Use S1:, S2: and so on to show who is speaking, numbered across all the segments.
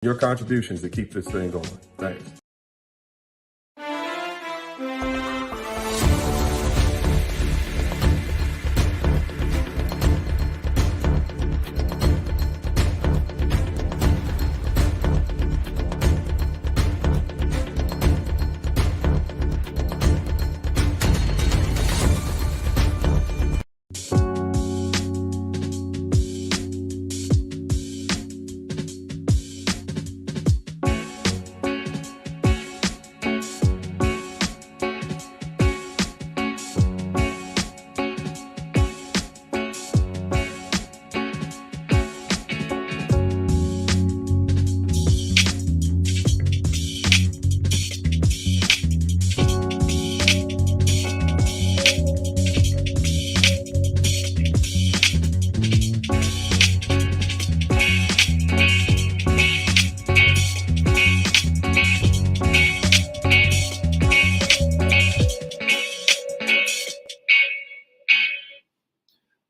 S1: your contributions to keep this thing going. Thanks.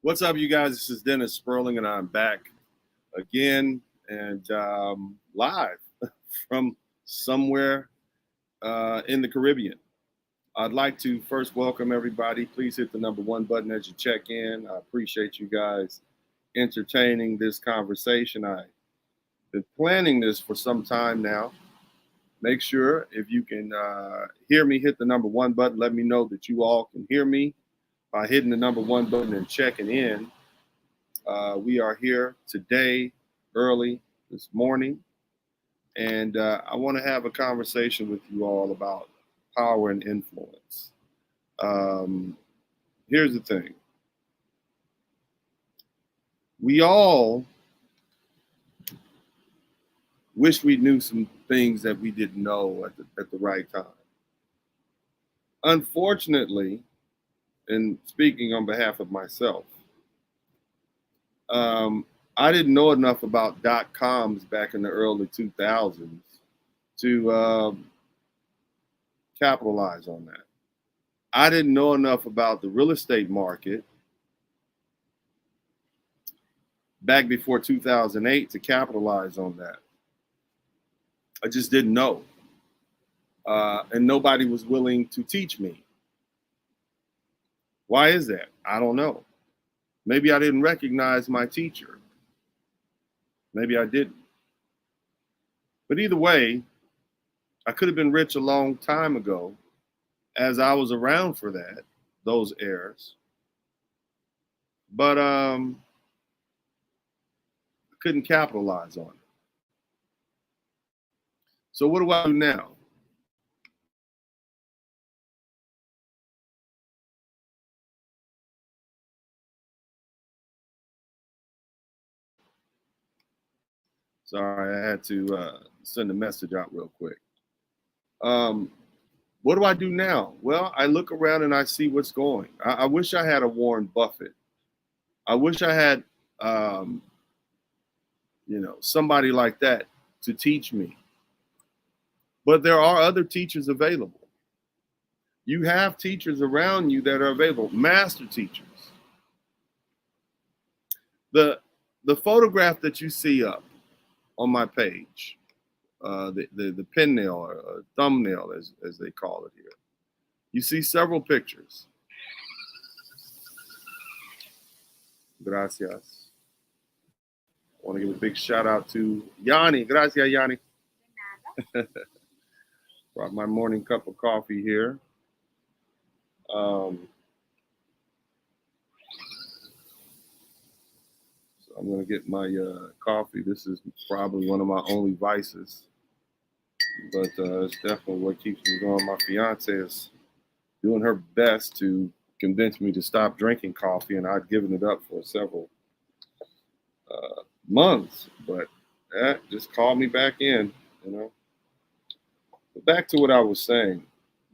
S1: What's up, you guys? This is Dennis Sperling, and I'm back again and live from somewhere in the Caribbean. I'd like to first welcome everybody. Please hit the number 1 button as you check in. I appreciate you guys entertaining this conversation. I've been planning this for some time now. Make sure if you can hear me, hit the number 1 button. Let me know that you all can hear me by hitting the number 1 button and checking in. We are here today, early this morning, and I want to have a conversation with you all about power and influence. Here's the thing. We all wish we knew some things that we didn't know at the right time. Unfortunately, and speaking on behalf of myself, I didn't know enough about .coms back in the early 2000s to capitalize on that. I didn't know enough about the real estate market back before 2008 to capitalize on that. I just didn't know. And nobody was willing to teach me. Why is that? I don't know. Maybe I didn't recognize my teacher. Maybe I didn't. But either way, I could have been rich a long time ago, as I was around for those eras. But I couldn't capitalize on it. So what do I do now? Sorry, I had to send a message out real quick. What do I do now? Well, I look around and I see what's going. I wish I had a Warren Buffett. I wish I had, somebody like that to teach me. But there are other teachers available. You have teachers around you that are available, master teachers. The photograph that you see up on my page, the pen nail or thumbnail as they call it here. You see several pictures. Gracias. I want to give a big shout out to Yanni. Gracias, Yanni. Brought my morning cup of coffee here. So I'm going to get my coffee. This is probably one of my only vices, but it's definitely what keeps me going. My fiance is doing her best to convince me to stop drinking coffee, and I'd given it up for several months, but that just called me back in, But back to what I was saying.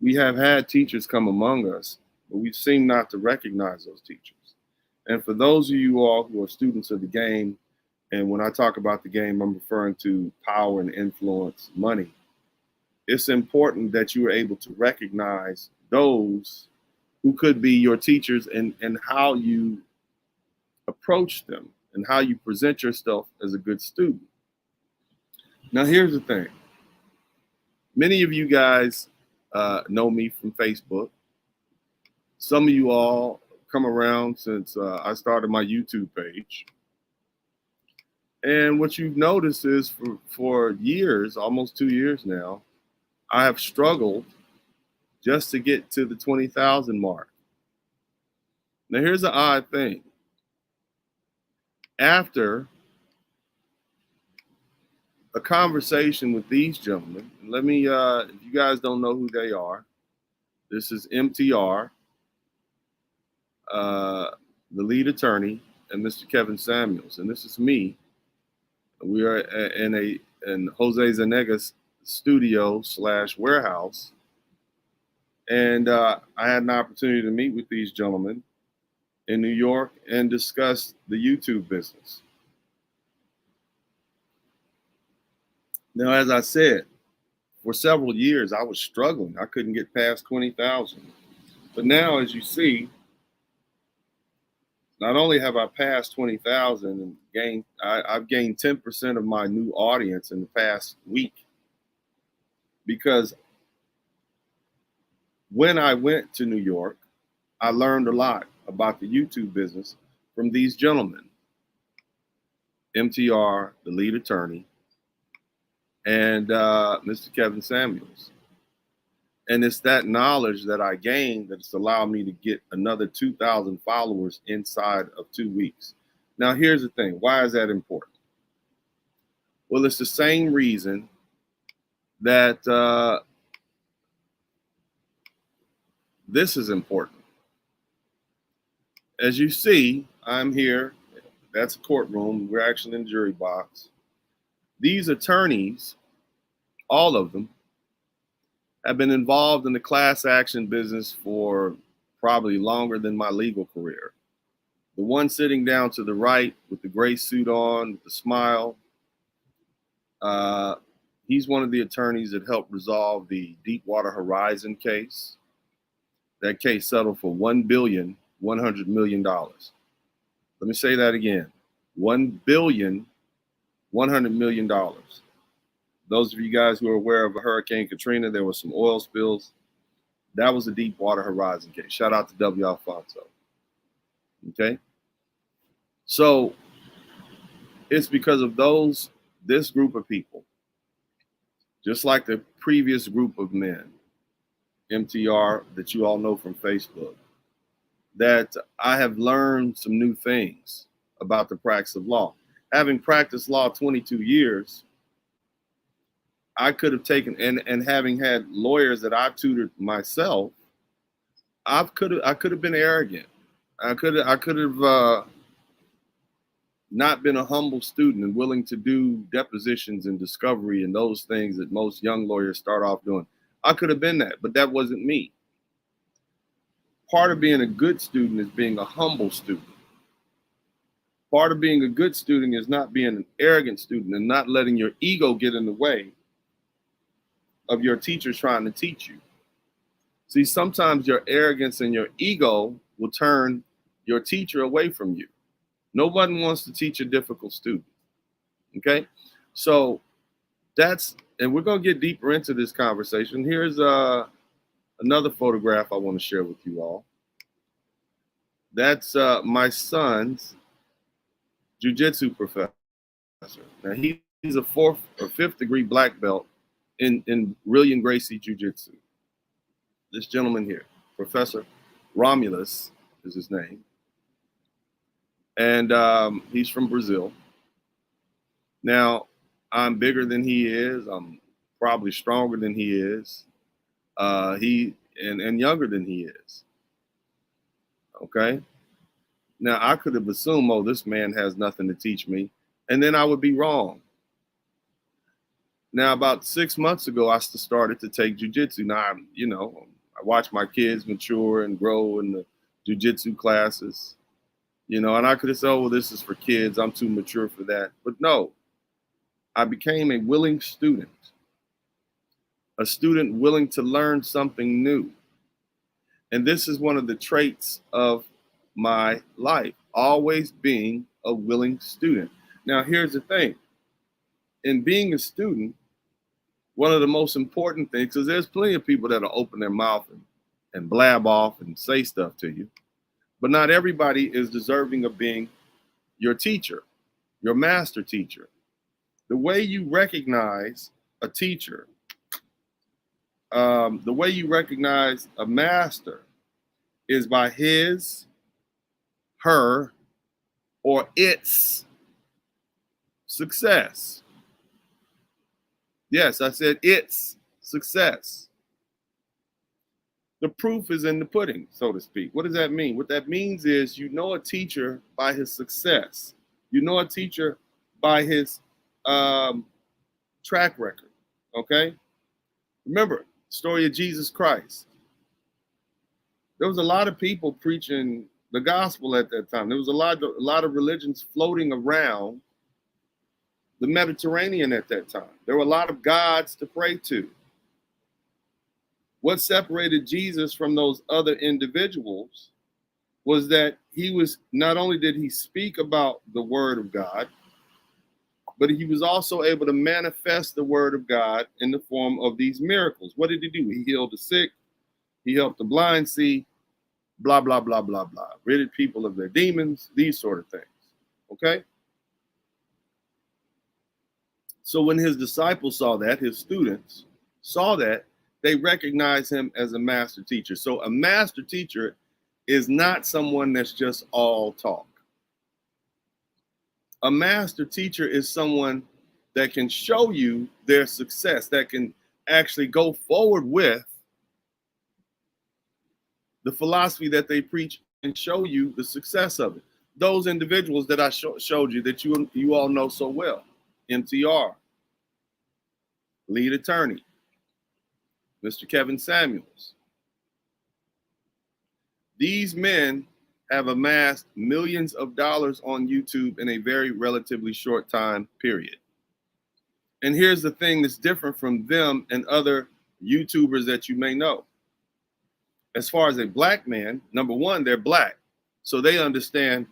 S1: We have had teachers come among us, but we seem not to recognize those teachers. And for those of you all who are students of the game, and when I talk about the game, I'm referring to power and influence, money. It's important that you are able to recognize those who could be your teachers and how you approach them and how you present yourself as a good student. Now, here's the thing. Many of you guys know me from Facebook. Some of you all come around since I started my YouTube page. And what you've noticed is for years, almost 2 years now, I have struggled just to get to the 20,000 mark. Now, here's the odd thing. After a conversation with these gentlemen, let me, if you guys don't know who they are, this is MTR, the lead attorney, and Mr. Kevin Samuels. And this is me. We are in Jose Zanega's studio / warehouse. And I had an opportunity to meet with these gentlemen in New York and discuss the YouTube business. Now, as I said, for several years, I was struggling. I couldn't get past 20,000. But now, as you see, not only have I passed 20,000 and I've gained 10% of my new audience in the past week, because when I went to New York, I learned a lot about the YouTube business from these gentlemen, MTR, the lead attorney, and Mr. Kevin Samuels. And it's that knowledge that I gained that's allowed me to get another 2,000 followers inside of 2 weeks. Now, here's the thing. Why is that important? Well, it's the same reason that this is important. As you see, I'm here. That's a courtroom. We're actually in the jury box. These attorneys, all of them, have been involved in the class action business for probably longer than my legal career. The one sitting down to the right with the gray suit on, with the smile, he's one of the attorneys that helped resolve the Deepwater Horizon case. That case settled for $1.1 billion. Let me say that again, $1.1 billion. Those of you guys who are aware of Hurricane Katrina, there were some oil spills. That was the Deepwater Horizon case. Shout out to W. Alfonso. Okay? So it's because of this group of people, just like the previous group of men, MTR, that you all know from Facebook, that I have learned some new things about the practice of law. Having practiced law 22 years, I could have taken, and having had lawyers that I've tutored myself, I could have been arrogant. I could have not been a humble student and willing to do depositions and discovery and those things that most young lawyers start off doing. I could have been that, but that wasn't me. Part of being a good student is being a humble student. Part of being a good student is not being an arrogant student and not letting your ego get in the way of your teachers trying to teach you. See, sometimes your arrogance and your ego will turn your teacher away from you. Nobody wants to teach a difficult student. Okay? So and we're going to get deeper into this conversation. Here's another photograph I want to share with you all. That's my son's jiu-jitsu professor. Now, he's a 4th or 5th degree black belt in Rillian Gracie Jiu-Jitsu. This gentleman here, Professor Romulus is his name. And he's from Brazil. Now, I'm bigger than he is. I'm probably stronger than he is. And younger than he is. Okay? Now, I could have assumed, oh, this man has nothing to teach me. And then I would be wrong. Now, about 6 months ago, I started to take jiu-jitsu. Now, I watch my kids mature and grow in the jiu-jitsu classes, and I could have said, oh, well, this is for kids. I'm too mature for that. But no, I became a willing student, a student willing to learn something new. And this is one of the traits of my life, always being a willing student. Now, here's the thing. in being a student, one of the most important things, because there's plenty of people that'll open their mouth and blab off and say stuff to you, but not everybody is deserving of being your teacher, your master teacher. The way you recognize a teacher, the way you recognize a master is by his, her, or its success. Yes, I said its success. The proof is in the pudding, so to speak. What does that mean? What that means is you know a teacher by his success. You know a teacher by his track record, okay? Remember, story of Jesus Christ. There was a lot of people preaching the gospel at that time. There was a lot of religions floating around the Mediterranean at that time. There were a lot of gods to pray to. What separated Jesus from those other individuals was that he was, not only did he speak about the word of God, but he was also able to manifest the word of God in the form of these miracles. What did he do? He healed the sick, he helped the blind see, blah, blah, blah, blah, blah. Ridded people of their demons, these sort of things. Okay? So when his disciples saw that, his students saw that, they recognized him as a master teacher. So a master teacher is not someone that's just all talk. A master teacher is someone that can show you their success, that can actually go forward with the philosophy that they preach and show you the success of it. Those individuals that I showed you that you all know so well, MTR, lead attorney, Mr. Kevin Samuels. These men have amassed millions of dollars on YouTube in a very relatively short time period. And here's the thing that's different from them and other YouTubers that you may know. As far as a black man, number one, they're black. So they understand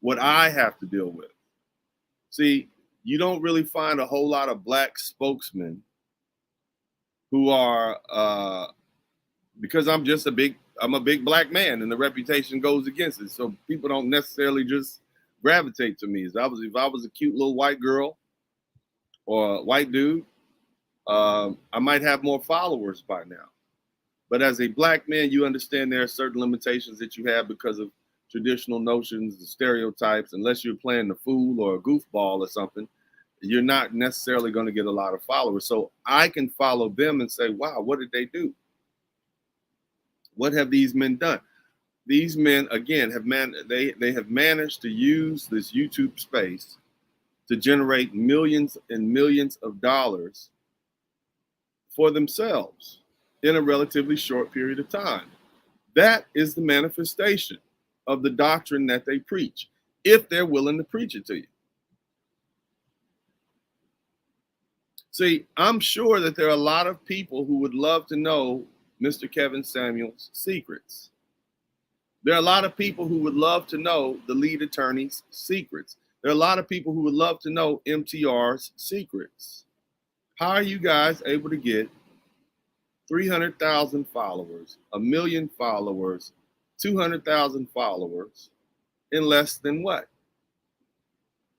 S1: what I have to deal with. See, you don't really find a whole lot of black spokesmen who are, because I'm a big black man and the reputation goes against it. So people don't necessarily just gravitate to me. If I was a cute little white girl or a white dude, I might have more followers by now. But as a black man, you understand there are certain limitations that you have because of traditional notions, the stereotypes. Unless you're playing the fool or a goofball or something, you're not necessarily going to get a lot of followers. So I can follow them and say, wow, what did they do? What have these men done? These men, again, they have managed to use this YouTube space to generate millions and millions of dollars for themselves in a relatively short period of time. That is the manifestation of the doctrine that they preach, if they're willing to preach it to you. See, I'm sure that there are a lot of people who would love to know Mr. Kevin Samuels' secrets. There are a lot of people who would love to know the lead attorney's secrets. There are a lot of people who would love to know MTR's secrets. How are you guys able to get 300,000 followers, 1 million followers, 200,000 followers in less than what?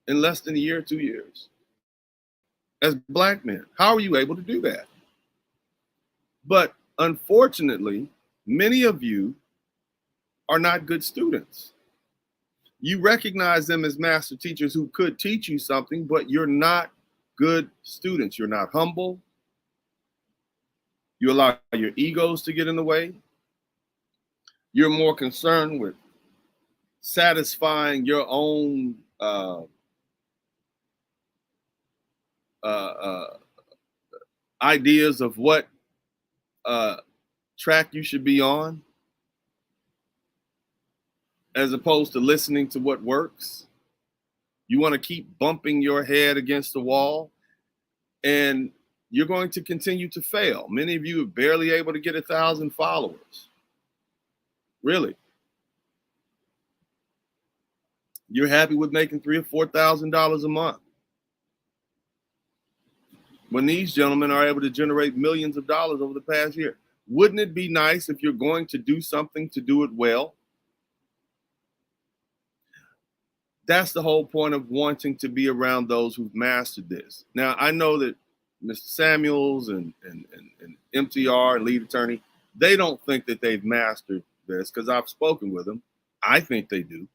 S1: In less than a year, 2 years. As black men, how are you able to do that? But unfortunately, many of you are not good students. You recognize them as master teachers who could teach you something, but you're not good students. You're not humble. You allow your egos to get in the way. You're more concerned with satisfying your own ideas of what track you should be on, as opposed to listening to what works. You want to keep bumping your head against the wall, and you're going to continue to fail. Many of you are barely able to get 1,000 followers. Really? You're happy with making $3,000 or $4,000 a month. when these gentlemen are able to generate millions of dollars over the past year? Wouldn't it be nice if you're going to do something to do it well? That's the whole point of wanting to be around those who've mastered this. Now, I know that Mr. Samuels and MTR and lead attorney, they don't think that they've mastered this because I've spoken with them. I think they do.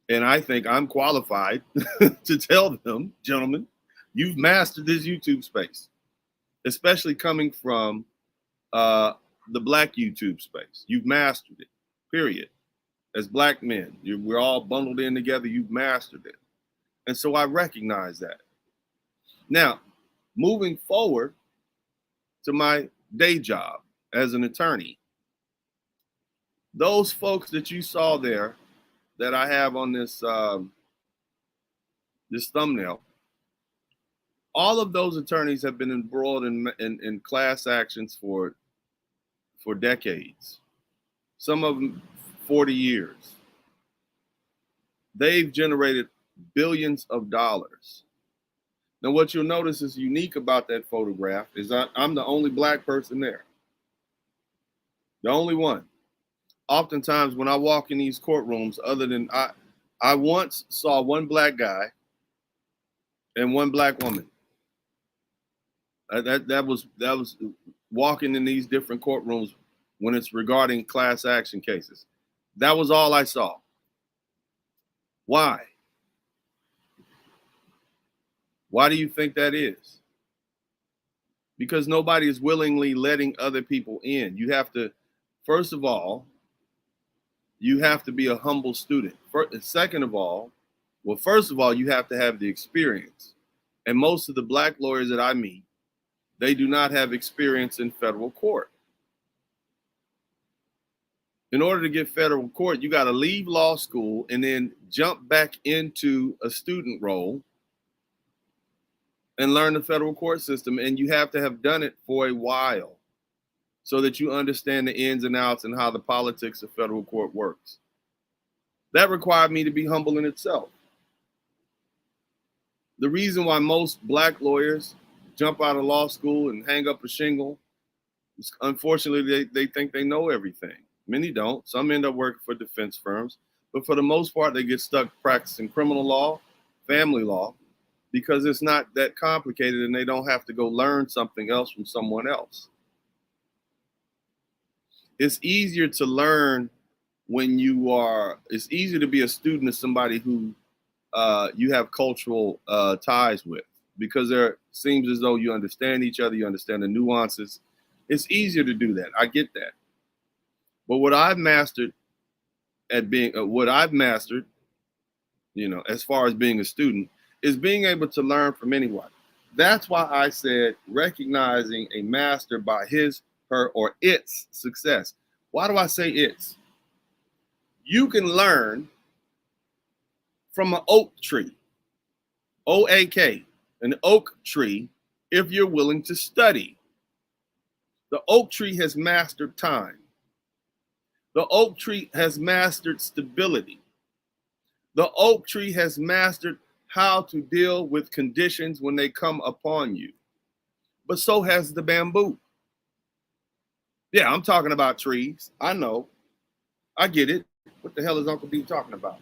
S1: And I think I'm qualified to tell them, gentlemen, you've mastered this YouTube space, especially coming from the Black YouTube space. You've mastered it, period. As Black men, we're all bundled in together. You've mastered it. And so I recognize that. Now, moving forward to my day job as an attorney, those folks that you saw there that I have on this this thumbnail, all of those attorneys have been embroiled in class actions for decades. Some of them 40 years. They've generated billions of dollars. Now, what you'll notice is unique about that photograph is I'm the only Black person there. The only one. Oftentimes when I walk in these courtrooms, other than I once saw one Black guy and one Black woman. That was walking in these different courtrooms when it's regarding class action cases. That was all I saw. Why? Why do you think that is? Because nobody is willingly letting other people in. You have to, first of all, you have to be a humble student. Second of all, first of all, you have to have the experience. And most of the Black lawyers that I meet, they do not have experience in federal court. In order to get federal court, you got to leave law school and then jump back into a student role and learn the federal court system. And you have to have done it for a while so that you understand the ins and outs and how the politics of federal court works. That required me to be humble in itself. The reason why most Black lawyers jump out of law school and hang up a shingle is, unfortunately, they think they know everything. Many don't. Some end up working for defense firms. But for the most part, they get stuck practicing criminal law, family law, because it's not that complicated and they don't have to go learn something else from someone else. It's easier to learn when it's easier to be a student of somebody who you have cultural ties with, because it seems as though you understand each other, you understand the nuances. It's easier to do that. I get that. But what I've mastered, as far as being a student, is being able to learn from anyone. That's why I said recognizing a master by his, her, or its success. Why do I say its? You can learn from an oak tree, OAK, an oak tree, if you're willing to study. The oak tree has mastered time. The oak tree has mastered stability. The oak tree has mastered how to deal with conditions when they come upon you. But so has the bamboo. Yeah, I'm talking about trees. I know. I get it. What the hell is Uncle D talking about?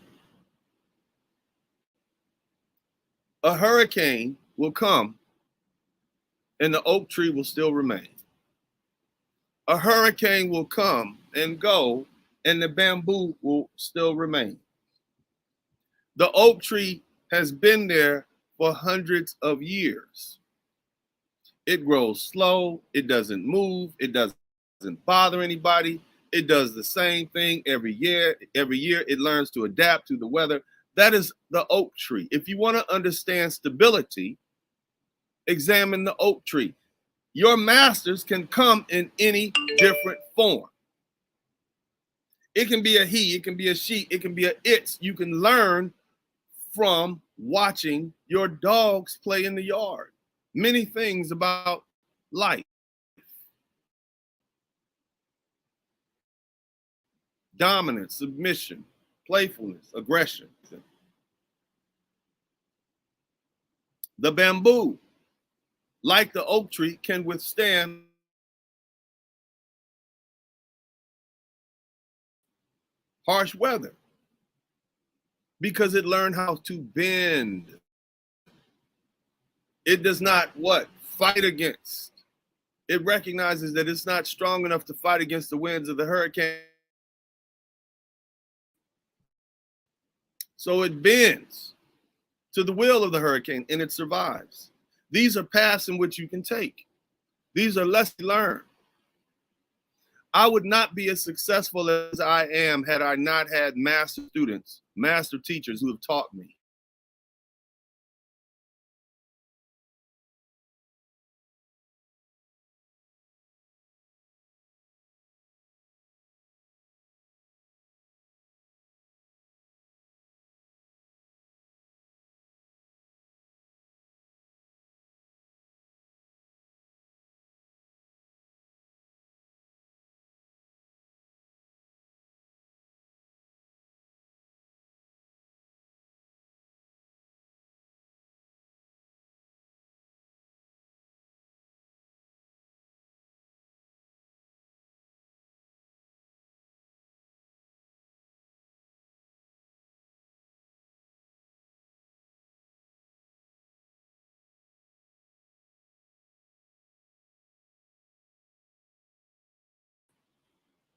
S1: A hurricane will come and the oak tree will still remain. A hurricane will come and go and the bamboo will still remain. The oak tree has been there for hundreds of years. It grows slow. It doesn't move. It doesn't bother anybody. It does the same thing every year. Every year it learns to adapt to the weather. That is the oak tree. If you want to understand stability, examine the oak tree. Your masters can come in any different form. It can be a he, it can be a she, it can be a it's. You can learn from watching your dogs play in the yard. Many things about life. Dominance, submission, playfulness, aggression. The bamboo like the oak tree, can withstand harsh weather because it learned how to bend. It does not what? Fight against. It recognizes that it's not strong enough to fight against the winds of the hurricane. So it bends to the will of the hurricane and it survives. These are paths in which you can take. These are lessons learned. I would not be as successful as I am had I not had master students, master teachers who have taught me.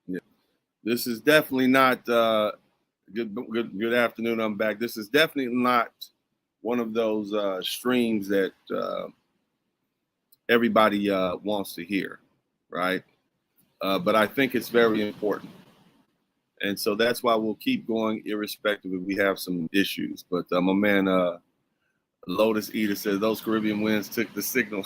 S1: Yeah. This is definitely not good afternoon. I'm back. This is definitely not one of those streams that everybody wants to hear, right? But I think it's very important. And so that's why we'll keep going irrespective if we have some issues. But my man Lotus Eater says those Caribbean winds took the signal.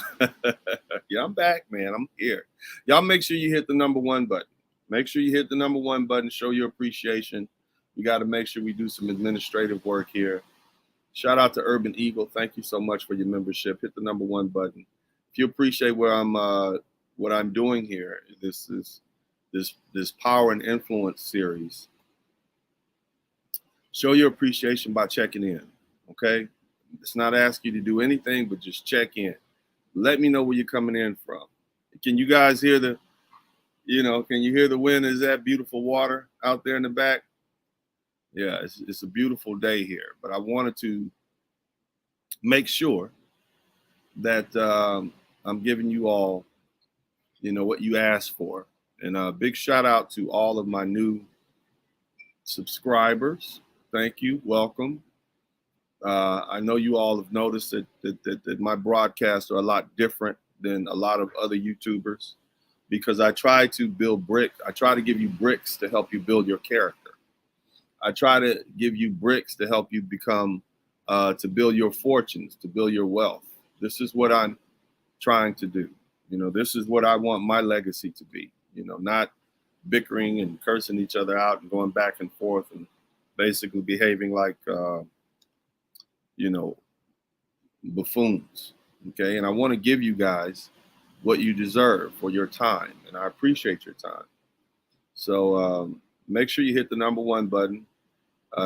S1: Yeah, I'm back, man. I'm here. Y'all make sure you hit the #1 button. Make sure you hit the #1 button. Show your appreciation. We got to make sure we do some administrative work here. Shout out to Urban Eagle. Thank you so much for your membership. Hit the #1 button. If you appreciate where what I'm doing here, this is this power and influence series. Show your appreciation by checking in. Okay, it's not asking you to do anything, but just check in. Let me know where you're coming in from. Can you guys hear the, can you hear the wind? Is that beautiful water out there in the back? Yeah, it's a beautiful day here. But I wanted to make sure that I'm giving you all, what you asked for. And a big shout out to all of my new subscribers. Thank you. Welcome. I know you all have noticed that my broadcasts are a lot different than a lot of other YouTubers because I try to build bricks. I try to give you bricks to help you build your character. I try to give you bricks to help you become, to build your fortunes, to build your wealth. This is what I'm trying to do. This is what I want my legacy to be, not bickering and cursing each other out and going back and forth and basically behaving like, buffoons. Okay. And I want to give you guys what you deserve for your time. And I appreciate your time. So make sure you hit the #1 button.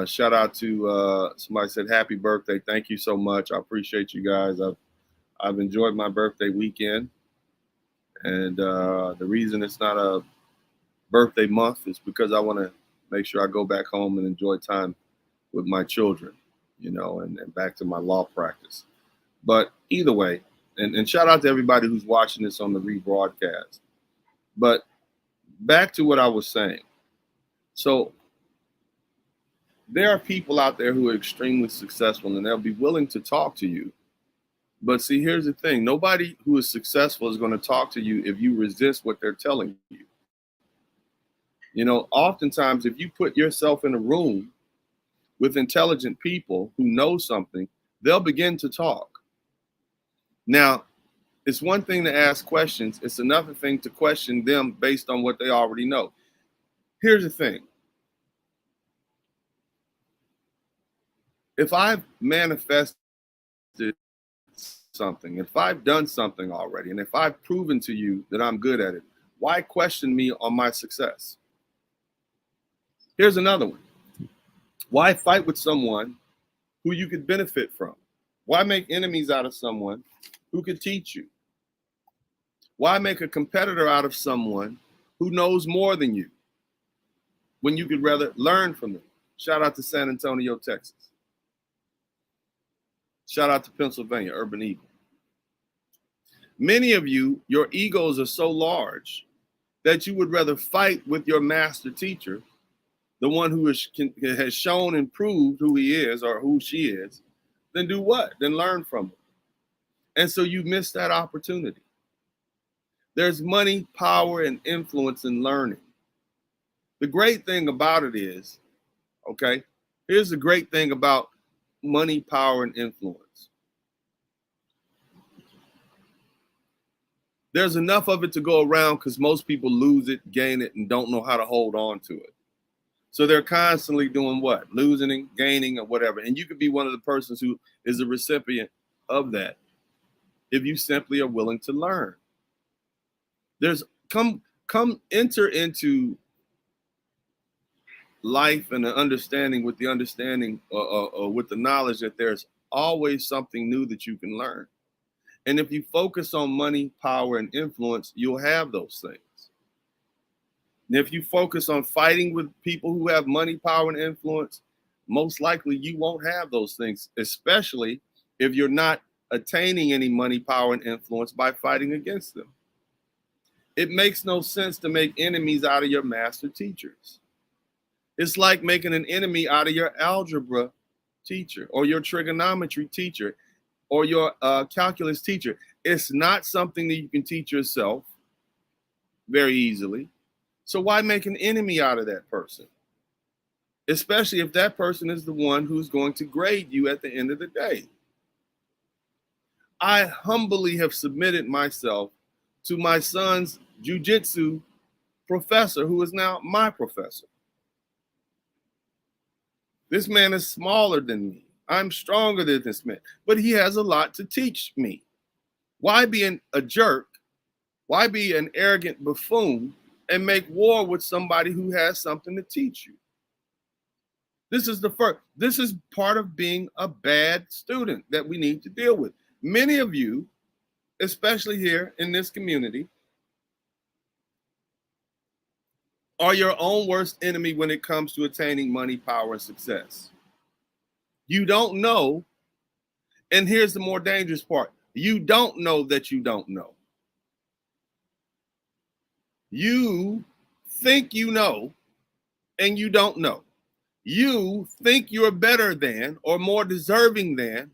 S1: Shout out to somebody said happy birthday. Thank you so much. I appreciate you guys. I've enjoyed my birthday weekend. And the reason it's not a birthday month is because I want to make sure I go back home and enjoy time with my children, and back to my law practice. But either way, and shout out to everybody who's watching this on the rebroadcast. But back to what I was saying. So there are people out there who are extremely successful and they'll be willing to talk to you. But see, here's the thing. Nobody who is successful is going to talk to you if you resist what they're telling you. Oftentimes, if you put yourself in a room with intelligent people who know something, they'll begin to talk. Now, it's one thing to ask questions. It's another thing to question them based on what they already know. Here's the thing. If I've manifested something, if I've done something already, and if I've proven to you that I'm good at it, why question me on my success? Here's another one. Why fight with someone who you could benefit from? Why make enemies out of someone who could teach you? Why make a competitor out of someone who knows more than you when you could rather learn from them? Shout out to San Antonio, Texas. Shout out to Pennsylvania, Urban Eagle. Many of you, your egos are so large that you would rather fight with your master teacher, the one who has shown and proved who he is or who she is, than do what? Than learn from them. And so you miss that opportunity. There's money, power, and influence in learning. The great thing about it is, okay, here's the great thing about money, power, and influence. There's enough of it to go around because most people lose it, gain it, and don't know how to hold on to it. So they're constantly doing what? Losing and gaining or whatever. And you could be one of the persons who is a recipient of that if you simply are willing to learn. There's come enter into life and an understanding with the understanding or with the knowledge that there's always something new that you can learn. And if you focus on money, power, and influence, you'll have those things. And if you focus on fighting with people who have money, power, and influence, most likely you won't have those things, especially if you're not attaining any money, power, and influence by fighting against them. It makes no sense to make enemies out of your master teachers. It's like making an enemy out of your algebra teacher or your trigonometry teacher or your calculus teacher. It's not something that you can teach yourself very easily. So why make an enemy out of that person? Especially if that person is the one who's going to grade you at the end of the day. I humbly have submitted myself to my son's jiu-jitsu professor, who is now my professor. This man is smaller than me. I'm stronger than this man, but he has a lot to teach me. Why be a jerk? Why be an arrogant buffoon and make war with somebody who has something to teach you? This is part of being a bad student that we need to deal with. Many of you, especially here in this community, are your own worst enemy when it comes to attaining money, power, and success. You don't know, and here's the more dangerous part. You don't know that you don't know. You think you know, and you don't know. You think you're better than or more deserving than,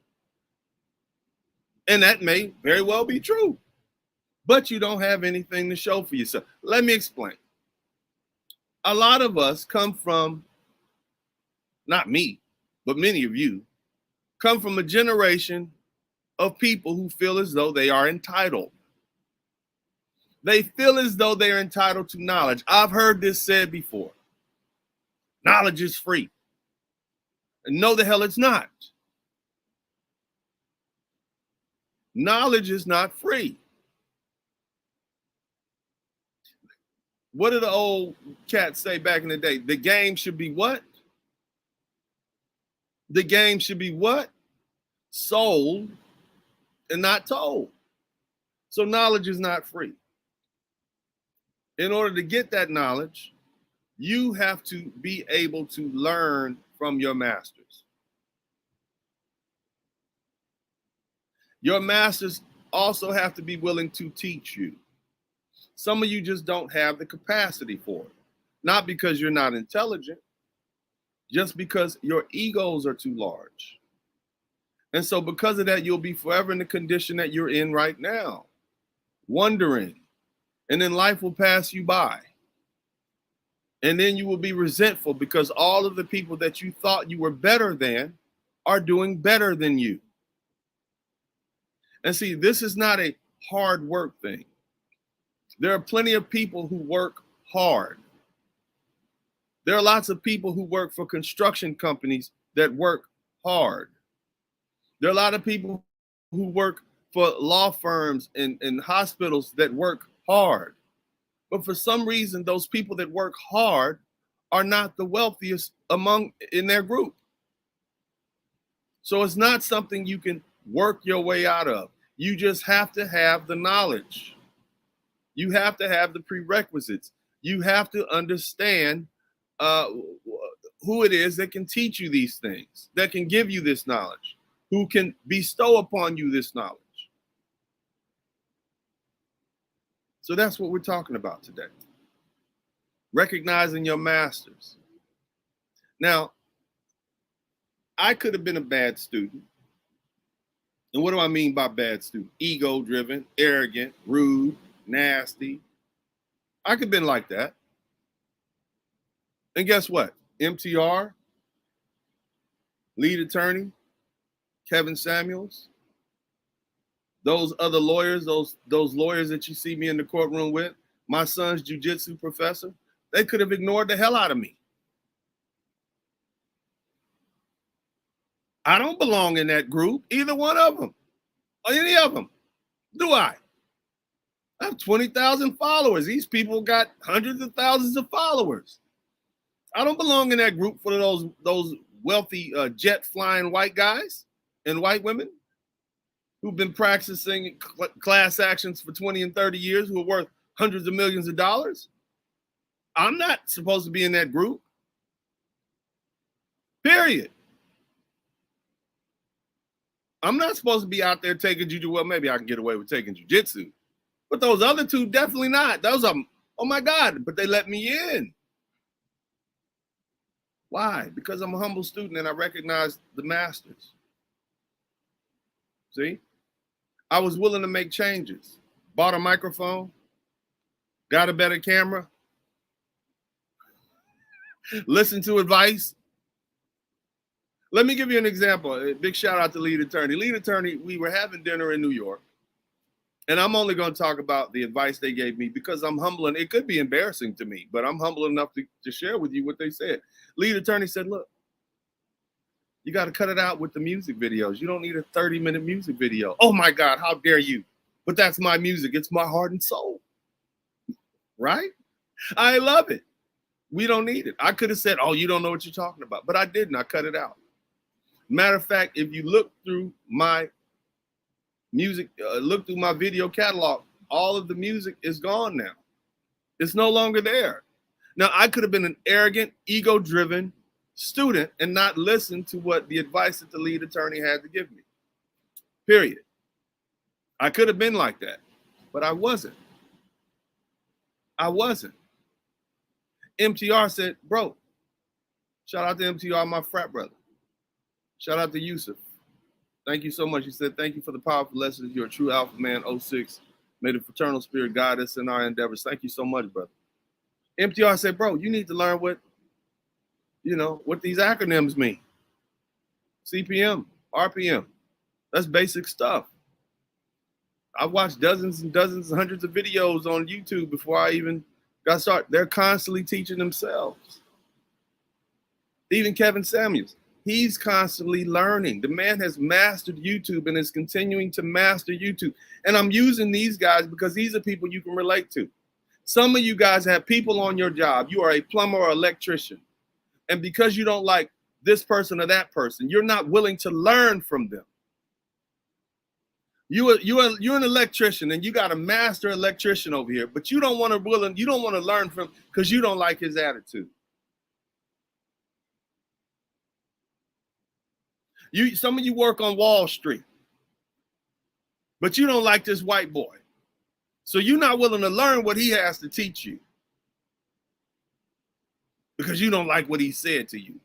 S1: and that may very well be true, but you don't have anything to show for yourself. Let me explain. A lot of us come from, not me, but many of you, come from a generation of people who feel as though they are entitled. They feel as though they are entitled to knowledge. I've heard this said before. Knowledge is free. And no, the hell it's not. Knowledge is not free. What did the old cats say back in the day? The game should be what? The game should be what? Sold and not told. So knowledge is not free. In order to get that knowledge, you have to be able to learn from your masters. Your masters also have to be willing to teach you. Some of you just don't have the capacity for it. Not because you're not intelligent, just because your egos are too large. And so because of that, you'll be forever in the condition that you're in right now, wondering. And then life will pass you by. And then you will be resentful because all of the people that you thought you were better than are doing better than you. And see, this is not a hard work thing. There are plenty of people who work hard. There are lots of people who work for construction companies that work hard. There are a lot of people who work for law firms and hospitals that work hard. But for some reason, those people that work hard are not the wealthiest in their group. So it's not something you can work your way out of. You just have to have the knowledge. You have to have the prerequisites. You have to understand who it is that can teach you these things, that can give you this knowledge, who can bestow upon you this knowledge. So that's what we're talking about today. Recognizing your masters. Now, I could have been a bad student. And what do I mean by bad student? Ego-driven, arrogant, rude, nasty. I could have been like that. And guess what? MTR, lead attorney, Kevin Samuels, those other lawyers, those lawyers that you see me in the courtroom with, my son's jiu-jitsu professor, they could have ignored the hell out of me. I don't belong in that group, either one of them, or any of them. Do I? I have 20,000 followers. These people got hundreds of thousands of followers. I don't belong in that group for those wealthy jet flying white guys and white women who've been practicing class actions for 20 and 30 years, who are worth hundreds of millions of dollars. I'm not supposed to be in that group. Period. I'm not supposed to be out there taking jiu-jitsu. Well, maybe I can get away with taking jiu-jitsu. But those other two, definitely not. Those are, oh my God, but they let me in. Why? Because I'm a humble student and I recognize the masters. See? I was willing to make changes. Bought a microphone, got a better camera, listened to advice. Let me give you an example. A big shout out to lead attorney. Lead attorney, we were having dinner in New York. And I'm only going to talk about the advice they gave me because I'm humble, and it could be embarrassing to me, but I'm humble enough to share with you what they said. Lead attorney said, look, you got to cut it out with the music videos. You don't need a 30-minute music video. Oh my God, how dare you? But that's my music. It's my heart and soul. Right? I love it. We don't need it. I could have said, oh, you don't know what you're talking about. But I didn't. I cut it out. Matter of fact, if you look through my music, look through my video catalog, all of the music is gone now. It's no longer there. Now, I could have been an arrogant, ego-driven student and not listen to what the advice that the lead attorney had to give me. Period. I could have been like that, but I wasn't. I wasn't. MTR said, bro, shout out to MTR, my frat brother. Shout out to Yusuf. Thank you so much. He said, thank you for the powerful lessons. You're a true alpha man, 06. May the fraternal spirit guide us in our endeavors. Thank you so much, brother. MTR said, bro, you need to learn what these acronyms mean. CPM, RPM. That's basic stuff. I've watched dozens and dozens and hundreds of videos on YouTube before I even got started. They're constantly teaching themselves. Even Kevin Samuels. He's constantly learning. The man has mastered YouTube and is continuing to master YouTube. And I'm using these guys because these are people you can relate to. Some of you guys have people on your job. You are a plumber or electrician. And because you don't like this person or that person, you're not willing to learn from them. You're an electrician and you got a master electrician over here, but you don't want to learn from him because you don't like his attitude. Some of you work on Wall Street, but you don't like this white boy. So you're not willing to learn what he has to teach you because you don't like what he said to you.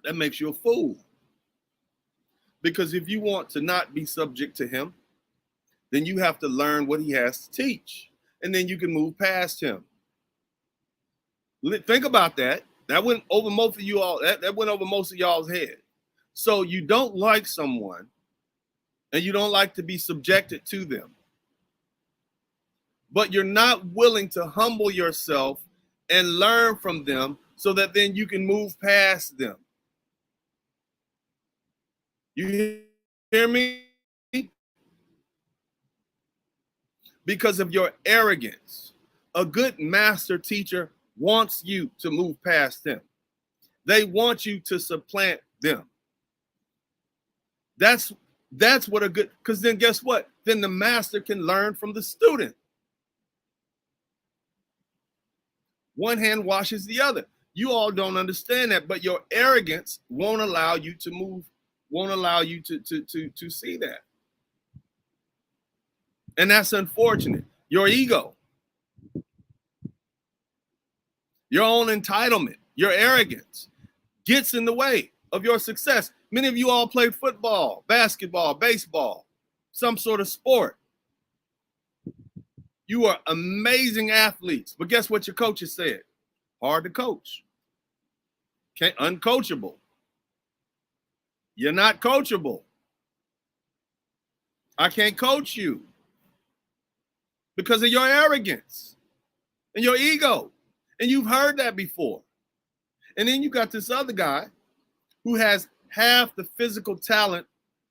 S1: That makes you a fool. Because if you want to not be subject to him, then you have to learn what he has to teach. And then you can move past him. Think about that. That went over most of you all. That went over most of y'all's head. So you don't like someone and you don't like to be subjected to them. But you're not willing to humble yourself and learn from them so that then you can move past them. You hear me? Because of your arrogance. A good master teacher wants you to move past them. They want you to supplant them. That's That's what a good, because then guess what? Then the master can learn from the student. One hand washes the other. You all don't understand that, but your arrogance won't allow you to move, won't allow you to see that. And that's unfortunate. Your ego, your own entitlement, your arrogance gets in the way of your success. Many of you all play football, basketball, baseball, some sort of sport. You are amazing athletes, but guess what your coaches said? Hard to coach. Uncoachable. You're not coachable. I can't coach you because of your arrogance and your ego. And you've heard that before. And then you got this other guy who has half the physical talent,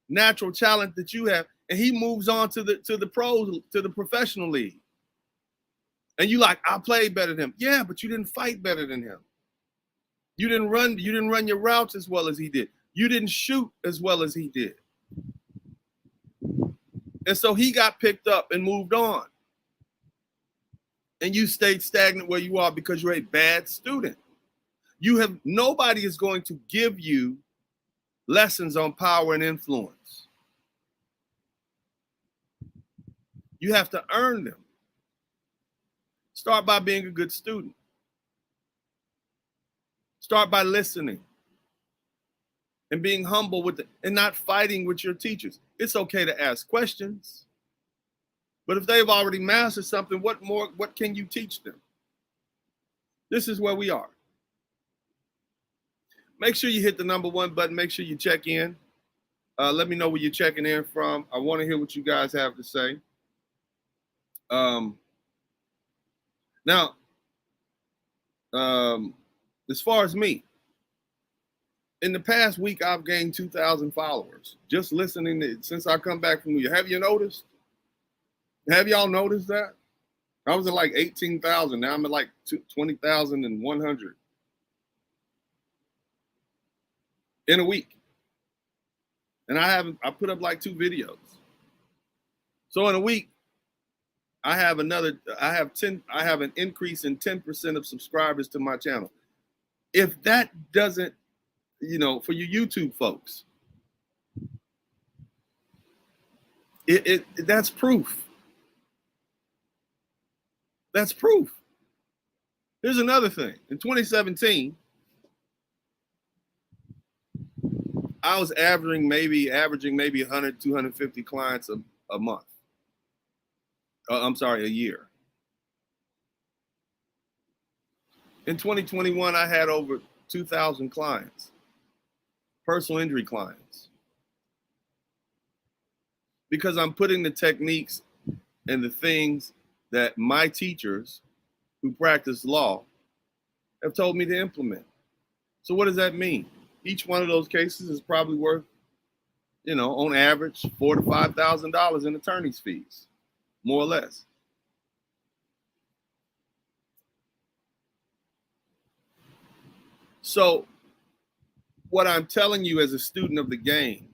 S1: natural talent that you have, and he moves on to the pros, to the professional league. And you like, I played better than him. Yeah, but you didn't fight better than him. You didn't run your routes as well as he did. You didn't shoot as well as he did. And so he got picked up and moved on. And you stayed stagnant where you are because you're a bad student. Nobody is going to give you lessons on power and influence. You have to earn them. Start by being a good student. Start by listening and being humble and not fighting with your teachers. It's okay to ask questions, but if they've already mastered something, what can you teach them? This is where we are. Make sure you hit the #1 button. Make sure you check in. Let me know where you're checking in from. I want to hear what you guys have to say. Now, as far as me, in the past week, I've gained 2,000 followers just listening since I come back from New York. Have you noticed? Have y'all noticed that? I was at like 18,000. Now I'm at like 20,100 in a week. And I put up like 2 videos. So in a week, I have an increase in 10% of subscribers to my channel. If that doesn't, for you YouTube folks, that's proof. That's proof. Here's another thing. In 2017, I was averaging maybe 100, 250 clients a month. A year. In 2021, I had over 2,000 clients, personal injury clients, because I'm putting the techniques and the things that my teachers who practice law have told me to implement. So what does that mean? Each one of those cases is probably worth, on average, $4,000 to $5,000 in attorney's fees, more or less. So what I'm telling you as a student of the game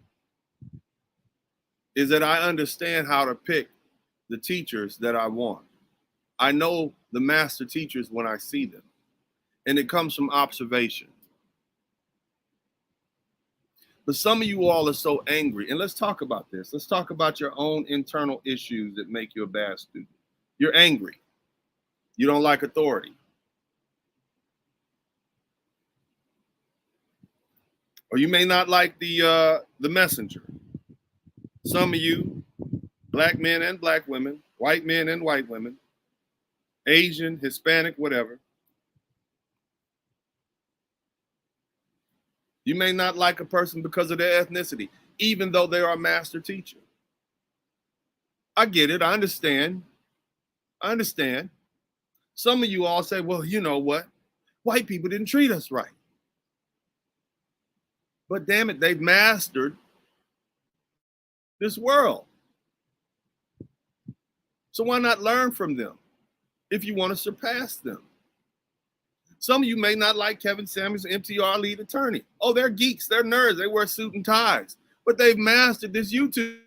S1: is that I understand how to pick the teachers that I want. I know the master teachers when I see them, and it comes from observation. But some of you all are so angry, and let's talk about this. Let's talk about your own internal issues that make you a bad student. You're angry. You don't like authority. Or you may not like the messenger. Some of you, black men and black women, white men and white women, Asian, Hispanic, whatever. You may not like a person because of their ethnicity, even though they are a master teacher. I get it. I understand. Some of you all say, well, you know what? White people didn't treat us right. But damn it, they've mastered this world. So why not learn from them if you want to surpass them? Some of you may not like Kevin Samuels, MTR lead attorney. Oh, they're geeks, they're nerds, they wear suit and ties. but they've mastered this YouTube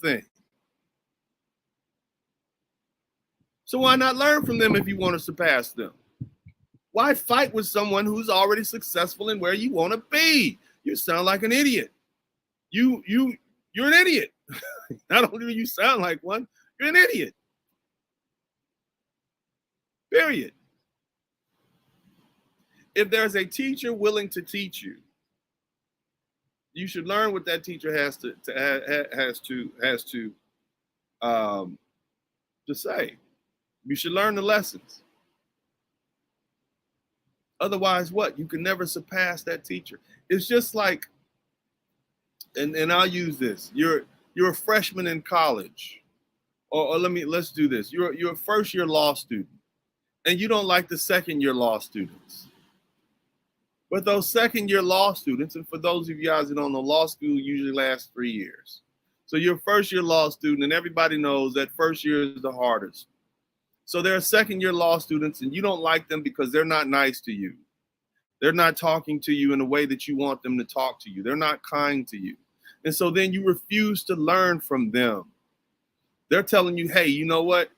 S1: thing. So why not learn from them if you want to surpass them? Why fight with someone who's already successful in where you want to be? You sound like an idiot. You're an idiot. Not only do you sound like one, you're an idiot. Period. If there's a teacher willing to teach you, you should learn what that teacher has to say. You should learn the lessons. Otherwise, what? You can never surpass that teacher. It's just like, and I'll use this. You're a freshman in college, or let's do this. You're a first year law student, and you don't like the second year law students. But those second year law students, and for those of you guys that don't know, law school usually lasts 3 years. So you're a first year law student, and everybody knows that first year is the hardest. So there are second year law students, and you don't like them because they're not nice to you. They're not talking to you in the way that you want them to talk to you. They're not kind to you. And so then you refuse to learn from them. They're telling you, hey, you know what?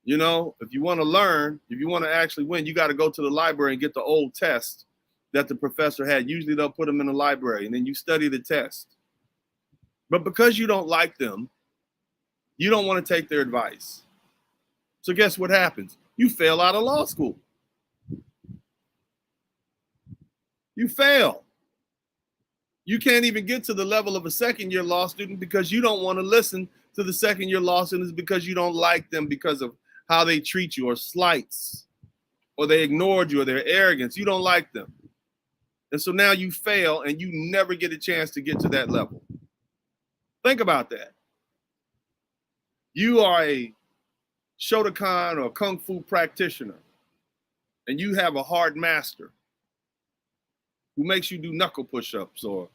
S1: You know, if you want to learn, if you want to actually win, you got to go to the library and get the old test that the professor had. Usually they'll put them in the library, and then you study the test. But because you don't like them, you don't want to take their advice. So guess what happens? You fail out of law school. You fail. You can't even get to the level of a second year law student because you don't want to listen to the second year law students because you don't like them because of how they treat you, or slights, or they ignored you, or their arrogance. You don't like them. And so now you fail and you never get a chance to get to that level. Think about that. You are a Shotokan or Kung Fu practitioner, and you have a hard master who makes you do knuckle push-ups or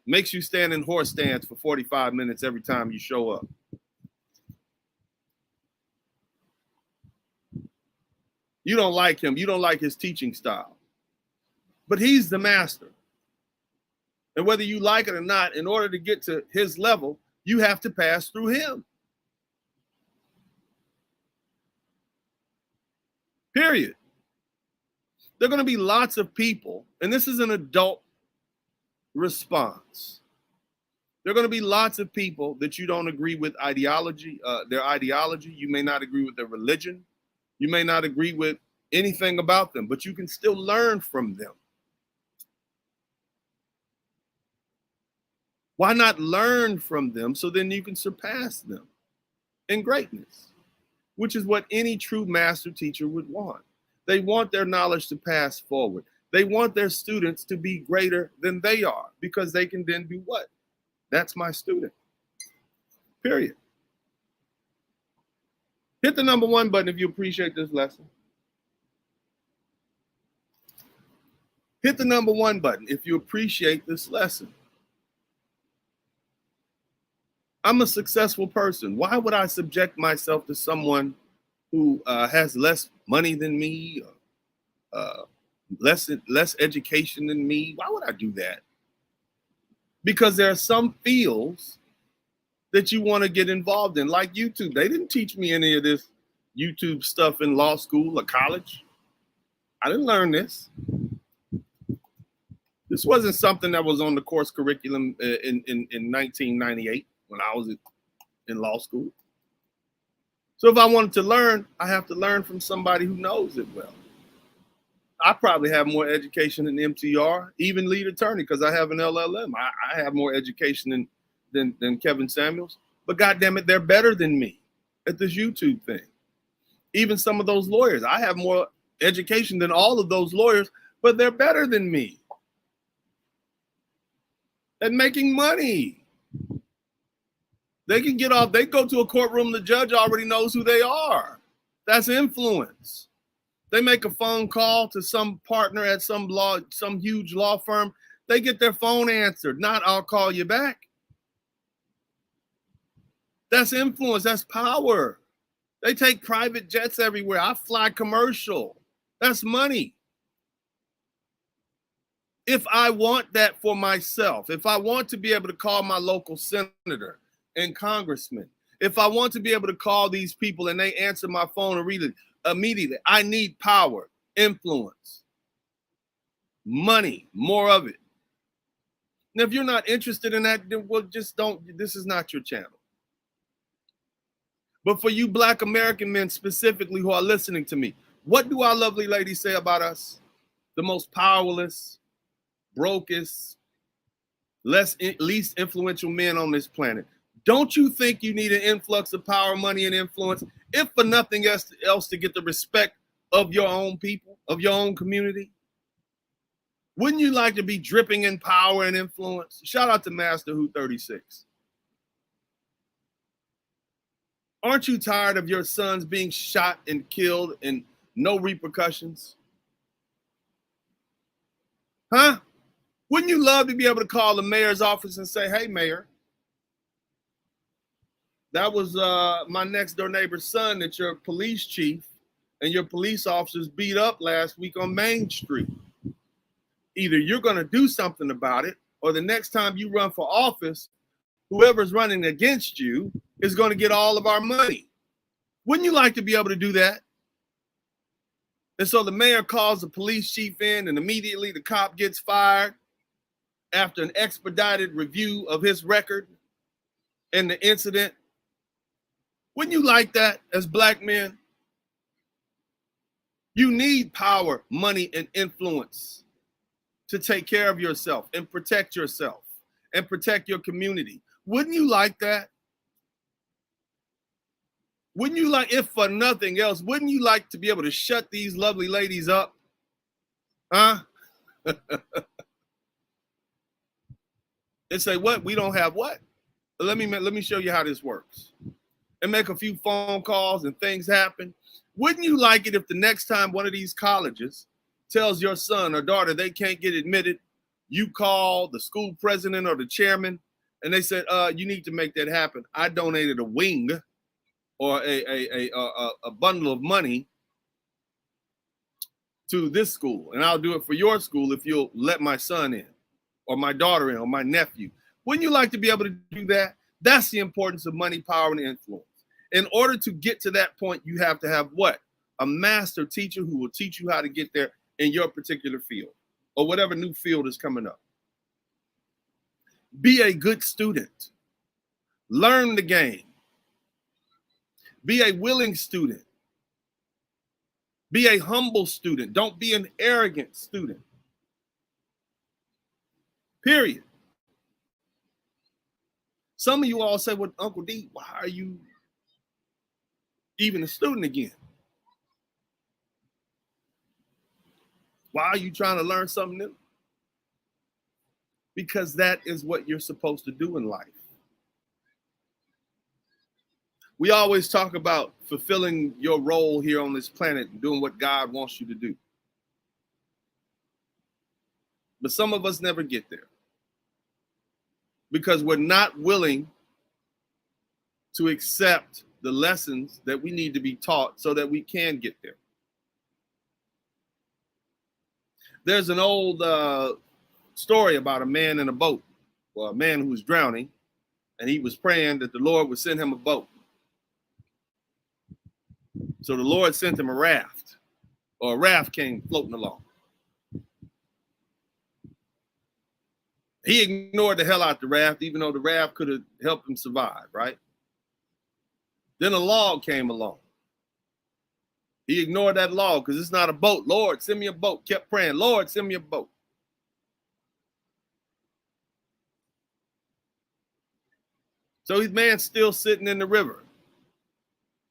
S1: makes you stand in horse stance for 45 minutes every time you show up. You don't like him. You don't like his teaching style. But he's the master. And whether you like it or not, in order to get to his level, you have to pass through him. Period. There are going to be lots of people, and this is an adult response. There are going to be lots of people that you don't agree with their ideology. You may not agree with their religion. You may not agree with anything about them, but you can still learn from them. Why not learn from them so then you can surpass them in greatness, which is what any true master teacher would want. They want their knowledge to pass forward. They want their students to be greater than they are because they can then do what? That's my student. Period. Hit the number 1 button if you appreciate this lesson. Hit the number 1 button if you appreciate this lesson. I'm a successful person. Why would I subject myself to someone who has less money than me, less education than me? Why would I do that? Because there are some fields that you want to get involved in, like YouTube. They didn't teach me any of this YouTube stuff in law school or college. I didn't learn this. This wasn't something that was on the course curriculum in 1998 when I was in law school. So if I wanted to learn, I have to learn from somebody who knows it well. I probably have more education than MTR, even lead attorney, because I have an LLM. I have more education than Kevin Samuels. But goddamn it, they're better than me at this YouTube thing. Even some of those lawyers, I have more education than all of those lawyers, but they're better than me at making money. They can get off, they go to a courtroom, the judge already knows who they are. That's influence. They make a phone call to some partner at some huge law firm. They get their phone answered, not I'll call you back. That's influence, that's power. They take private jets everywhere. I fly commercial. That's money. If I want that for myself, if I want to be able to call my local senator and congressman, if I want to be able to call these people and they answer my phone and read it immediately, I need power, influence, money, more of it. And if you're not interested in that, then well, just don't. This is not your channel. But for you Black American men specifically who are listening to me, what do our lovely ladies say about us? The most powerless, brokest, least influential men on this planet. Don't you think you need an influx of power, money, and influence, if for nothing else to get the respect of your own people, of your own community? Wouldn't you like to be dripping in power and influence? Shout out to Master Who 36. Aren't you tired of your sons being shot and killed and no repercussions? Huh? Wouldn't you love to be able to call the mayor's office and say, hey, mayor, that was my next door neighbor's son that your police chief and your police officers beat up last week on Main Street. Either you're going to do something about it, or the next time you run for office, whoever's running against you is going to get all of our money. Wouldn't you like to be able to do that? And so the mayor calls the police chief in, and immediately the cop gets fired after an expedited review of his record and the incident. Wouldn't you like that as Black men? You need power, money, and influence to take care of yourself and protect yourself and protect your community. Wouldn't you like that? Wouldn't you like, if for nothing else, wouldn't you like to be able to shut these lovely ladies up? Huh? And say, what? We don't have what? Let me show you how this works. And make a few phone calls and things happen. Wouldn't you like it if the next time one of these colleges tells your son or daughter they can't get admitted, you call the school president or the chairman and they said, you need to make that happen. I donated a wing or a bundle of money to this school, and I'll do it for your school if you'll let my son in or my daughter in or my nephew. Wouldn't you like to be able to do that? That's the importance of money, power, and influence. In order to get to that point, you have to have what? A master teacher who will teach you how to get there in your particular field or whatever new field is coming up. Be a good student. Learn the game. Be a willing student. Be a humble student. Don't be an arrogant student. Period. Some of you all say, well, Uncle D, why are you even a student again? Why are you trying to learn something new? Because that is what you're supposed to do in life. We always talk about fulfilling your role here on this planet and doing what God wants you to do. But some of us never get there because we're not willing to accept the lessons that we need to be taught so that we can get there. There's an old story about a man in a boat, or a man who was drowning, and he was praying that the Lord would send him a boat. So the Lord sent him a raft, or a raft came floating along. He ignored the hell out the raft, even though the raft could have helped him survive, right? Then a log came along. He ignored that log because it's not a boat. Lord, send me a boat. Kept praying, Lord, send me a boat. So his man's still sitting in the river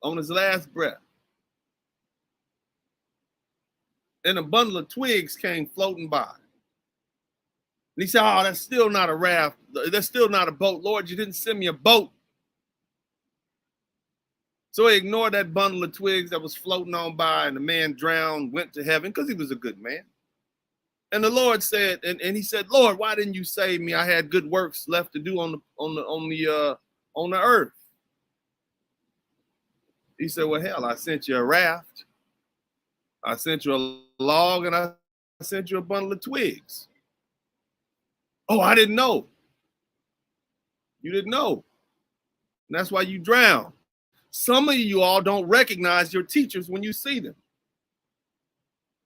S1: on his last breath. And a bundle of twigs came floating by. And he said, oh, that's still not a raft. That's still not a boat. Lord, you didn't send me a boat. So he ignored that bundle of twigs that was floating on by, and the man drowned, went to heaven because he was a good man. And the Lord said, and he said, Lord, why didn't you save me? I had good works left to do on the earth. He said, well, hell, I sent you a raft. I sent you a log, and I sent you a bundle of twigs. Oh, I didn't know. You didn't know. And that's why you drown. Some of you all don't recognize your teachers when you see them.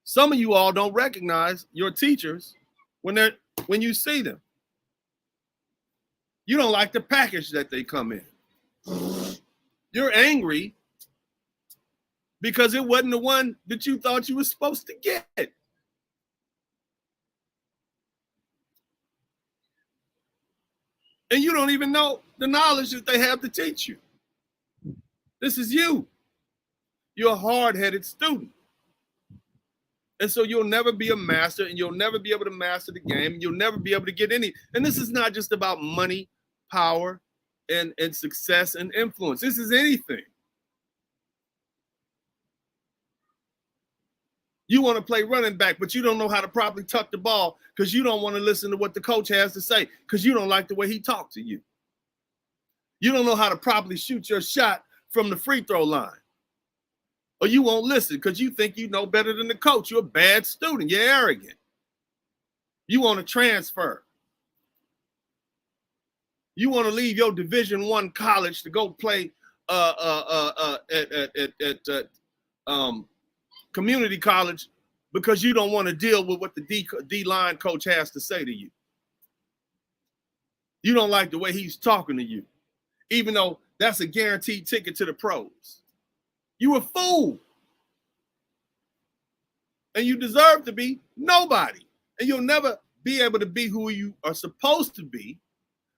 S1: Some of you all don't recognize your teachers when you see them. You don't like the package that they come in. You're angry because it wasn't the one that you thought you were supposed to get. And you don't even know the knowledge that they have to teach you. This is you. You're a hard-headed student. And so you'll never be a master, and you'll never be able to master the game, and you'll never be able to get any. And this is not just about money, power, and success and influence. This is anything. You want to play running back, but you don't know how to properly tuck the ball because you don't want to listen to what the coach has to say because you don't like the way he talked to you. You don't know how to properly shoot your shot from the free throw line. Or you won't listen because you think you know better than the coach. You're a bad student. You're arrogant. You want to transfer. You want to leave your Division I college to go play at community college because you don't want to deal with what the D-line coach has to say to you. You don't like the way he's talking to you, even though that's a guaranteed ticket to the pros. You a fool. And you deserve to be nobody. And you'll never be able to be who you are supposed to be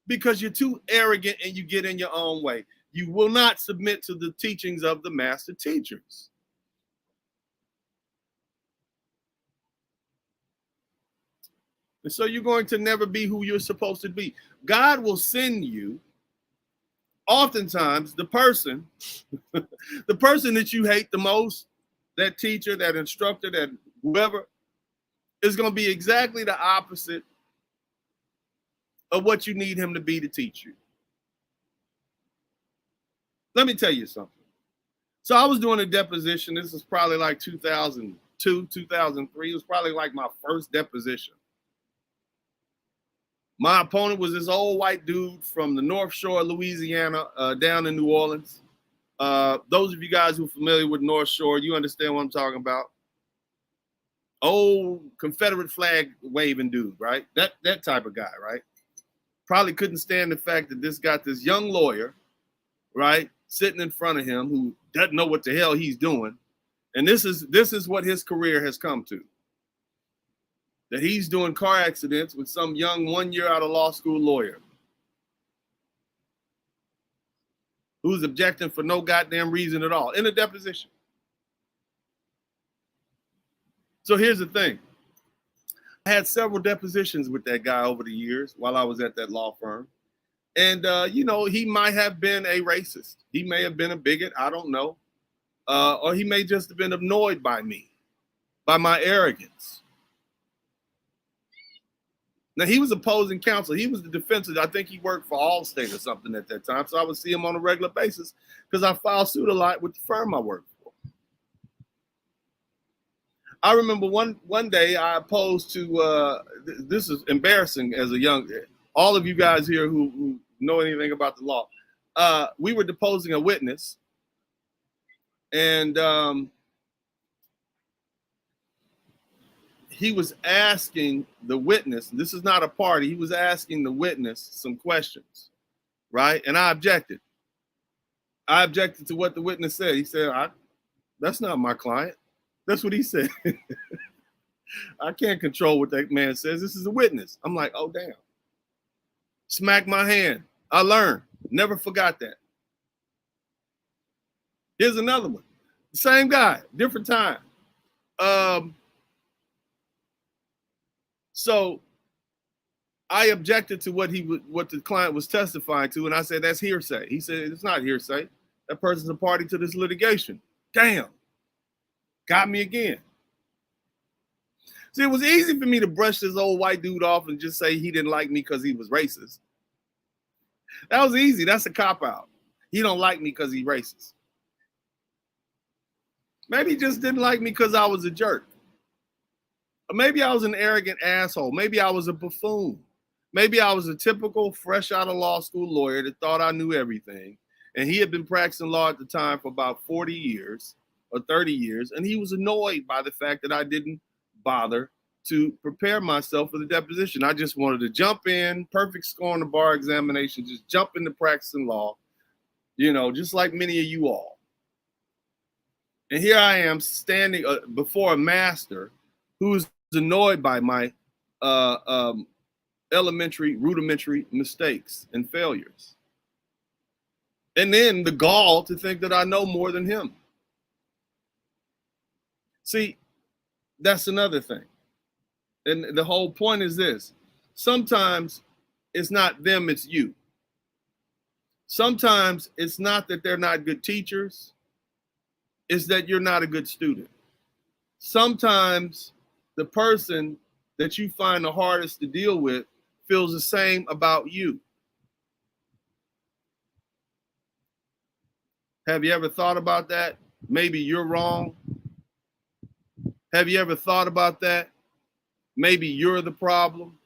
S1: because you're too arrogant and you get in your own way. You will not submit to the teachings of the master teachers. And so you're going to never be who you're supposed to be. God will send you, oftentimes, the person that you hate the most, that teacher, that instructor, that whoever, is going to be exactly the opposite of what you need him to be to teach you. Let me tell you something. So I was doing a deposition. This is probably like 2002, 2003. It was probably like my first deposition. My opponent was this old white dude from the North Shore of Louisiana, down in New Orleans. Those of you guys who are familiar with North Shore, you understand what I'm talking about. Old Confederate flag waving dude, right? That type of guy, right? Probably couldn't stand the fact that this got this young lawyer, right, sitting in front of him who doesn't know what the hell he's doing. And this is what his career has come to. That he's doing car accidents with some young 1 year out of law school lawyer who's objecting for no goddamn reason at all in a deposition. So here's the thing. I had several depositions with that guy over the years while I was at that law firm. And, he might have been a racist. He may have been a bigot. I don't know. Or he may just have been annoyed by me, by my arrogance. Now, he was opposing counsel. He was the defense. I think he worked for Allstate or something at that time. So I would see him on a regular basis because I filed suit a lot with the firm I worked for. I remember one day I opposed to, this is embarrassing as a young, all of you guys here who know anything about the law. We were deposing a witness. And he was asking the witness, this is not a party, he was asking the witness some questions, right? And I objected. I objected to what the witness said. He said, that's not my client. That's what he said. I can't control what that man says. This is a witness. I'm like, oh, damn. Smack my hand. I learned. Never forgot that. Here's another one. Same guy, different time. So I objected to what the client was testifying to, and I said, that's hearsay. He said, it's not hearsay. That person's a party to this litigation. Damn. Got me again. See, it was easy for me to brush this old white dude off and just say he didn't like me because he was racist. That was easy. That's a cop-out. He don't like me because he's racist. Maybe he just didn't like me because I was a jerk. Or maybe I was an arrogant asshole. Maybe I was a buffoon. Maybe I was a typical fresh out of law school lawyer that thought I knew everything. And he had been practicing law at the time for about 40 years or 30 years. And he was annoyed by the fact that I didn't bother to prepare myself for the deposition. I just wanted to jump in, perfect score on the bar examination, just jump into practicing law, just like many of you all. And here I am standing before a master who's annoyed by my rudimentary mistakes and failures. And then the gall to think that I know more than him. See, that's another thing. And the whole point is this. Sometimes it's not them, it's you. Sometimes it's not that they're not good teachers. It's that you're not a good student. Sometimes the person that you find the hardest to deal with feels the same about you. Have you ever thought about that? Maybe you're wrong. Have you ever thought about that? Maybe you're the problem.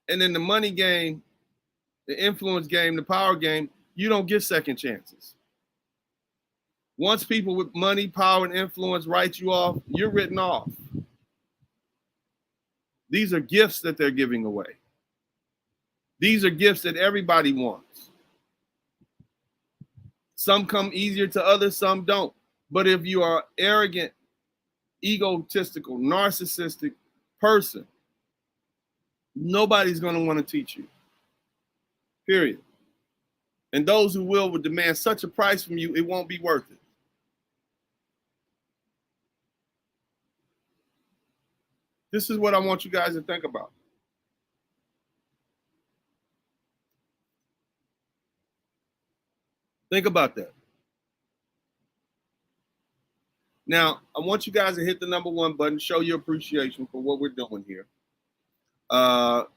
S1: And in the money game, the influence game, the power game, you don't get second chances. Once people with money, power, and influence write you off, you're written off. These are gifts that they're giving away. These are gifts that everybody wants. Some come easier to others, some don't. But if you are arrogant, egotistical, narcissistic person, nobody's going to want to teach you. Period. And those who will demand such a price from you, it won't be worth it. This is what I want you guys to think about. Think about that. Now, I want you guys to hit the number 1 button, show your appreciation for what we're doing here.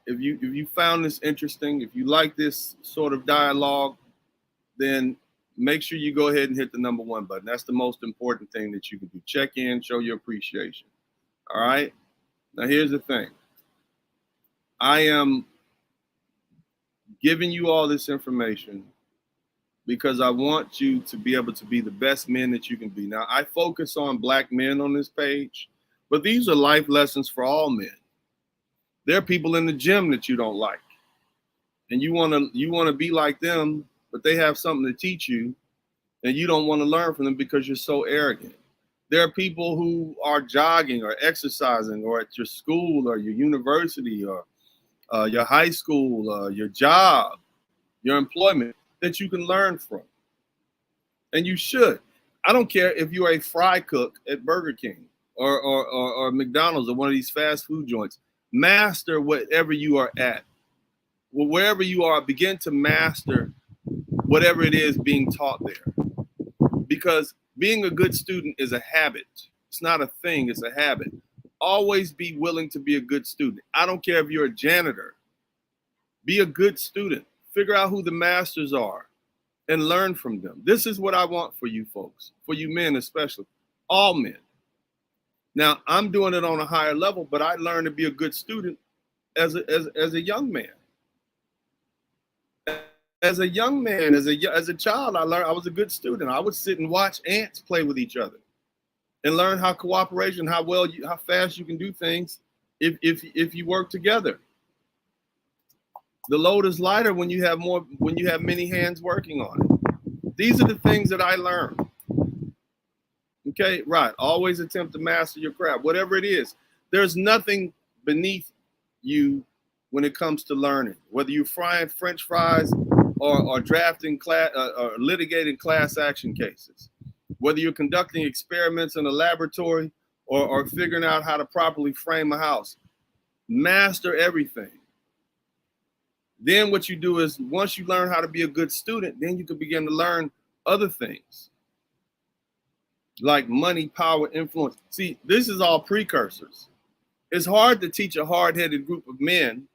S1: If you found this interesting, if you like this sort of dialogue, then make sure you go ahead and hit the number 1 button. That's the most important thing that you can do. Check in, show your appreciation. All right. Now, here's the thing. I am giving you all this information because I want you to be able to be the best men that you can be. Now, I focus on Black men on this page, but these are life lessons for all men. There are people in the gym that you don't like, and you want to be like them, but they have something to teach you, and you don't want to learn from them because you're so arrogant. There are people who are jogging or exercising or at your school or your university or your high school, your job, your employment that you can learn from. And you should. I don't care if you're a fry cook at Burger King or McDonald's or one of these fast food joints. Master whatever you are at. Well, wherever you are, begin to master whatever it is being taught there. Because being a good student is a habit. It's not a thing, it's a habit. Always be willing to be a good student. I don't care if you're a janitor. Be a good student. Figure out who the masters are and learn from them. This is what I want for you folks, for you men especially, all men. Now, I'm doing it on a higher level, but I learned to be a good student as a young man. As a young man, as a child, I learned I was a good student. I would sit and watch ants play with each other and learn how cooperation, how fast you can do things if you work together. The load is lighter when you have many hands working on it. These are the things that I learned. Okay, right. Always attempt to master your craft, whatever it is. There's nothing beneath you when it comes to learning, whether you're frying French fries or drafting or litigating class action cases, whether you're conducting experiments in a laboratory or figuring out how to properly frame a house. Master everything. Then what you do is once you learn how to be a good student, then you can begin to learn other things like money, power, influence. See, this is all precursors. It's hard to teach a hard-headed group of men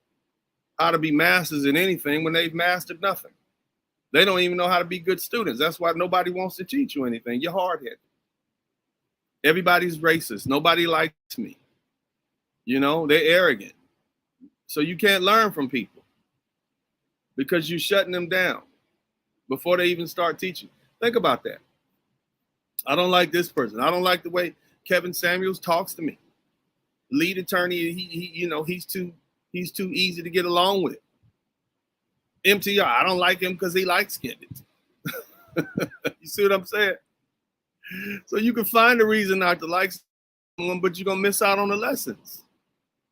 S1: how to be masters in anything when they've mastered nothing. They don't even know how to be good students. That's why nobody wants to teach you anything. You're hard-headed. Everybody's racist. Nobody likes me. They're arrogant. So you can't learn from people because you're shutting them down before they even start teaching. Think about that. I don't like this person. I don't like the way Kevin Samuels talks to me. Lead attorney, he's too easy to get along with. MTR, I don't like him because he likes skinned. You see what I'm saying? So you can find a reason not to like someone, but you're gonna miss out on the lessons.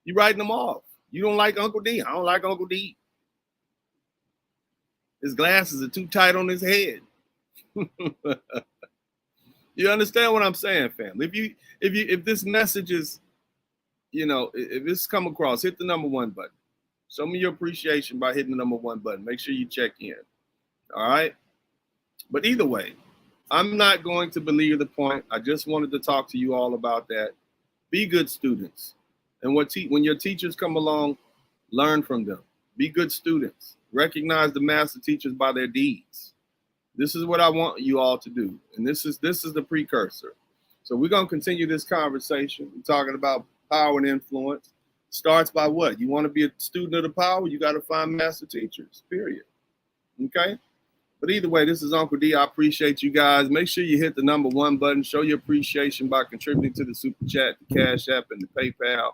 S1: You're writing them off. You don't like Uncle D. I don't like Uncle D. His glasses are too tight on his head. You understand what I'm saying, family? If this message is, if this come across, hit the number 1 button. Show me your appreciation by hitting the number 1 button. Make sure you check in. All right. But either way, I'm not going to belabor the point. I just wanted to talk to you all about that. Be good students. And when your teachers come along, learn from them. Be good students. Recognize the master teachers by their deeds. This is what I want you all to do. And this is the precursor. So we're going to continue this conversation. We're talking about power and influence. Starts by what? You want to be a student of the power? You got to find master teachers, period. Okay? But either way, this is Uncle D. I appreciate you guys. Make sure you hit the number 1 button. Show your appreciation by contributing to the Super Chat, the Cash App, and the PayPal.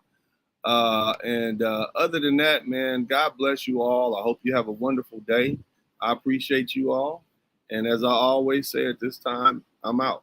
S1: Other than that, man, God bless you all. I hope you have a wonderful day. I appreciate you all. And as I always say at this time, I'm out.